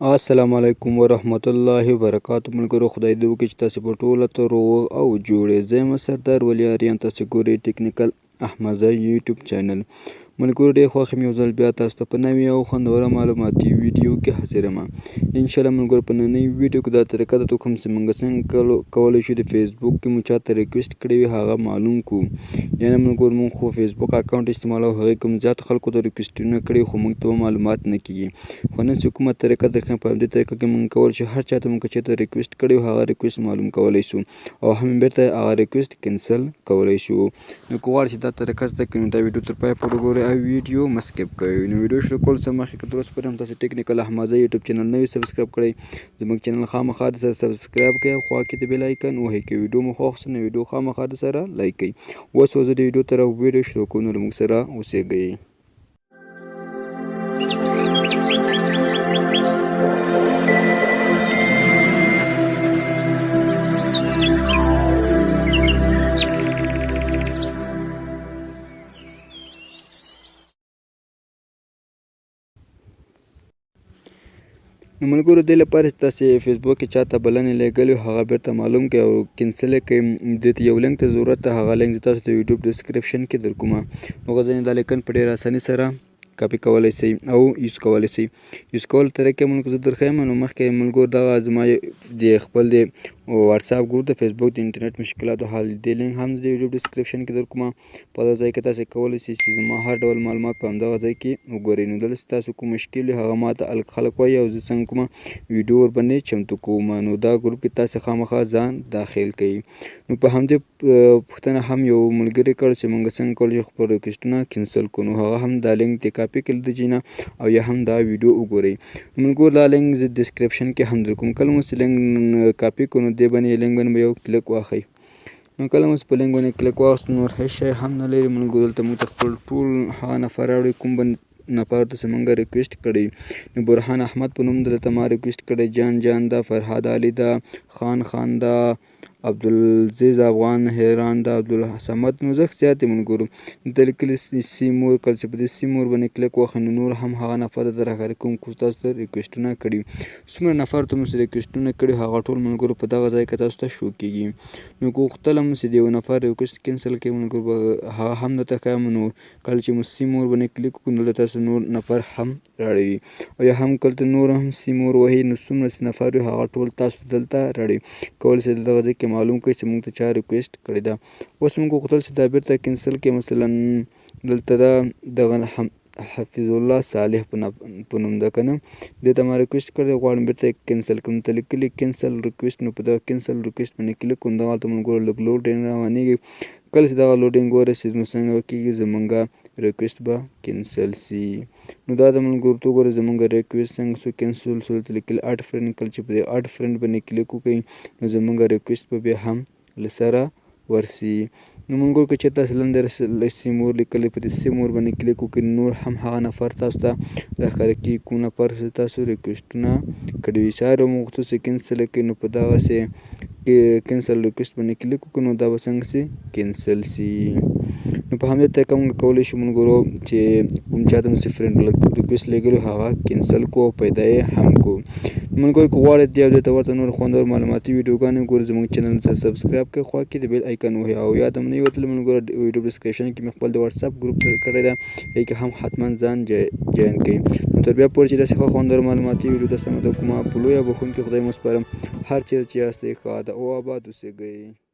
السلام علیکم ورحمت الله وبرکاتو. ملګرو خدای دې وکړي چې تاسو په ټوله ته روغ او جوړې. زه یم سردار ولی اریان، تاسو ګورئ ټیکنیکل احمدزی یوټیوب چینل. ملګرو ډېر خوښ یم یو ځل بیا تاسو ته په نوي او خوندوره معلوماتي ویډیو کې حاضر یم. انشاءالله ملګرو په نننۍ ویډیو کې دا طریقه ده کوم چې موږ څنګه کولی شو د فیسبوک کې مو چاته ریکویست کړی وي هغه معلوم کړو. یعنې ملګرو موږ خو فیسبوک اکاونټ استعمالوو، هغې کوم زیاتو خلکو ته ریکویسټونه کړي خو موږ ته معلومات نه کېږي. خو نن چې کومه طریقه ده په همدې طریقه کې موږ کولی شو هر چاته موږ چېرته ریکویسټ کړی وي هغه ریکویسټ معلوم کولی شو او هم بیرته هغه ریکویسټ کینسل کولی شو. نو که غواړئ چې دا طریقه زده کړئ نو دا ویډیو تر پایه پورې وګورئ او ویډیو مه سکیپ کوئ. نو ویډیو شروع کولو څخه مخکې که تر اوسه پورې هم تاسو ټیکنیکل احمدزی یوټیوب چینل نه وي سبسکرایب کړی، زموږ چینل خامخا درسره سبسکرایب کړئ او خوا کې د بیل آیکن وهئ. که ویډیو مو خوښ سو نو ویډیو خامخا درسره لایک کړئ. اوس زه د ویډیو طرف ویډیو شروع کوم، نو له موږ سره اوسېږئ. نو ملګرو دې لپاره چې تاسې فیسبوک کې چاته بلنه لیږلې هغه بیرته معلوم کړئ او کنسل یې کړئ. دې ته یو لینک ته ضرورت ده، هغه لینک زه تاسو ته ویډیو ډسکرپشن کې در کومه. هغه ځینې دا لیکن په ډېره اساني سره کاپي کولی شئ او یوز کولی شئ. یوز کولو طریقې ملګرو زه درښیم. نو مخکې ملګرو دغه زما د خپل د واتساپ ګروپ د فیسبوک د انټرنیټ مشکلاتو حل دې لینک هم زه د ویډیو ډسکرپشن کې در کومه. په دغه ځای کې تاسې کولی شئ چې زما هر ډول معلومات په همدغه ځای کې وګورئ. نو دلته چې تاسو کوم مشکل وي هغه ماته خلک وایي او زه څنګه کومه ویډیو ورباندې چمتو کوم. نو دا ګروپ کې تاسې خامخا ځان داخل کړئ. نو په همدې پوښتنه هم یو ملګري کړ چې موږ څنګه کولی شو خپل ریکویسټونه کینسل کړو. نو هغه هم دا لینک دې کاپي کړي د جینه او یا هم دا ویډیو وګورئ. نو ملګرو دا لینک زه ډسکرپشن کې هم در کوم. کله مو چې لینک کاپي کړو نو دې باندې لینک باندې یو کلیک واخئ. نو کله مو چې په لینک باندې کلیک واخیست نور هېڅ شی هم نه لري ملګرو. دلته موږ ته خپل ټول هغه نفر راوړي کوم نفر ته چې موږ ریکویسټ کړی. نو برهان احمد په نوم دلته ما ریکویسټ کړی، جان جان ده، فرهاد علي ده، خان ده، عبدالعزیز افغان حیران ده، عبدالصمد. نو زه زیات دي ملګرو دلته لیکلي سیمور. کله چې په دې سیمور باندې کلیک وخی نو نور هم هغه نفر ته راښکاره کوم کوم تاسو ته ریکویسټونه کړي. څومره نفر ته مو چې ریکویسټونه کړي هغه ټول ملګرو په دغه ځای کې تاسو ته شو کېږي. نو که غوښتل هم چې د یو نفر ریکویسټ کینسل کړئ ملګرو هغه هم درته ښیم. نو کله چې مو سیمور باندې کلیک وکړو نو دلته تاسو نور نفر هم راړوي او یا هم کله نور هم سیمور وهي نو څومره چې نفر وي هغه ټول تاسو دلته راړوي. کولی شئ دغه ځای کې معلوم کړئ چې موږ ته چا ریکویسټ کړې ده. اوس موږ غوښتل چې دا بیرته کینسل کړئ. مثلا دلته دا دغه حفیظ الله صالح په نوم ده که نه، دې ته ما ریکویسټ کړی غواړم بیرته یې کینسل کړم. ته لیکلي کینسل ریکویسټ. نو په دغه کینسل ریکویسټ باندې کلیک کوم. دغلته ملګرو لږ لوډینګ روانېږي. کله چې دغه لوډینګ ورسېږي نو څنګه به کېږي زموږ ریکویسټ به کینسل سي. نو دا د ملګرو ته وګورئ زموږ ریکویسټ څنګه سو کینسل سو. دلته لیکلي اډ فرینډ. کله چې په دې اډ فرینډ باندې کلیک وکړئ نو زموږ ریکویسټ به بیا هم له سره ورسي. نو ملګرو که چېرته اصلا د سیمور لیکلی په دې سیمور باندې کلیک وکړئ نور هم هغه نفر تاسو ته راښکاره کېږي کوم نفر چې تاسو ریکویسټونه کړي وي. چا یو مو غوښتل چې کینسل یې کړئ نو په دغسې کینسل ریکویسټ باندې کلیک وکړو نو دا به څنګه سي کینسل سي. نو په همدې طریقه موږ کولی شو ملګرو چې کوم چاته مو چې فرینډ ریکویسټ لیږلی هغه کینسل کړو او پیدا یې هم کړو. ملګرو که غواړئ دې او دې ته ورته نور خوندور معلوماتي ویډیوګانې وګورئ زموږ چینل سره سبسکرایب کړئ، خوا کې د بیل آیکن وهئ او یاد هم نه وي وتلی ملګرو ویډیو ډسکرپشن کې مې خپل د واتساپ ګروپ کړی ده هغې کې هم حتما ځان جوین کړئ. نو تر بیا پورې چې داسې ښه خوندور معلوماتي ویډیو تاسو ته کومه قبلوي او بخښونکي خدای مو سپارم. هر چیرې چې یاستئ ښه ده او آباد اوسېږئ.